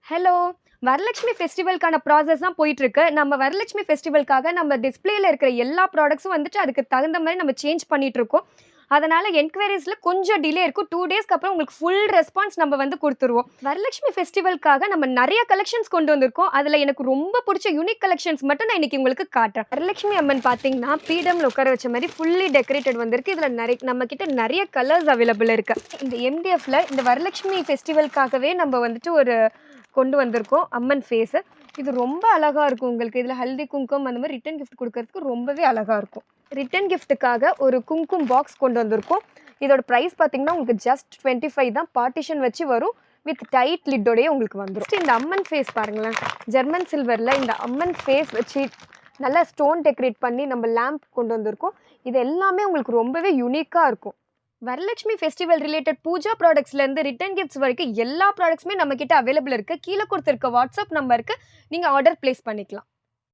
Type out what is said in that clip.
Hello! Varalakshmi ஃபெஸ்டிவல்க்கான process தான் போயிட்டுருக்கு. நம்ம வரலட்சுமி ஃபெஸ்டிவல்க்காக நம்ம டிஸ்ப்ளேல இருக்கிற எல்லா ப்ராடக்ட்ஸும் வந்துட்டு அதுக்கு தகுந்த மாரி நம்ம சேஞ்ச் பண்ணிட்டுருக்கோம். அதனால என்குயரீஸ்ல கொஞ்சம் டிலே இருக்கும். 2 டேஸ்க்கு அப்புறம் உங்களுக்கு ஃபுல் ரெஸ்பான்ஸ் நம்ம வந்து குடுத்துருவோம். வரலட்சுமி ஃபெஸ்டிவல்க்காக நம்ம நெறைய கலெக்ஷன்ஸ் கொண்டு வந்திருக்கோம். அதுல எனக்கு ரொம்ப புடிச்ச யூனிக் கலெக்ஷன்ஸ் மட்டும் நான் இன்னைக்கு உங்களுக்கு காட்டுறேன். வரலட்சுமி அம்மன் பார்த்தீங்கன்னா, பீடம்ல உட்கார வச்ச மாரி ஃபுல்லி டெக்கரேட்டட் வந்திருக்கு. இதுல நம்ம கிட்ட நெறைய கலர்ஸ் அவைலபிள் இருக்கு. இந்த எம்டிஎஃப்ல இந்த வரலட்சுமி ஃபெஸ்டிவல்க்காகவே நம்ம வந்துட்டு ஒரு கொண்டு வந்திருக்கோம் அம்மன் ஃபேஸு. இது ரொம்ப அழகா இருக்கும் உங்களுக்கு. இதில ஹல்தி, குங்குமம் அந்த மாரி ரிட்டர்ன் கிஃப்ட் குடுக்கறதுக்கு ரொம்பவே அழகா இருக்கும். ரிட்டர்ன் கிஃப்ட்டுக்காக ஒரு குங்குமம் பாக்ஸ் கொண்டு வந்திருக்கோம். இதோட பிரைஸ் பார்த்தீங்கன்னா, உங்களுக்கு ஜஸ்ட் 25 தான். பார்ட்டிஷன் வச்சு வரும். வித் டைட் லிட்டோடயே உங்களுக்கு வந்துரும். இந்த அம்மன் ஃபேஸ் பாருங்களேன். ஜெர்மன் சில்வர்ல இந்த அம்மன் ஃபேஸ் வச்சு நல்லா ஸ்டோன் டெக்கரேட் பண்ணி நம்ம லேம்ப் கொண்டு வந்திருக்கோம். இது எல்லாமே உங்களுக்கு ரொம்பவே யூனிக்கா இருக்கும். வரலட்சுமி ஃபெஸ்டிவல் ரிலேட்டட் பூஜா ப்ராடக்ட்ஸ்லேருந்து ரிட்டர்ன் கிஃப்ட்ஸ் வரைக்கும் எல்லா ப்ராடக்ட்ஸுமே நம்மக்கிட்ட அவைலபிள் இருக்குது. கீழே கொடுத்துருக்க வாட்ஸ்அப் நம்பருக்கு நீங்கள் ஆர்டர் ப்ளேஸ் பண்ணிக்கலாம்.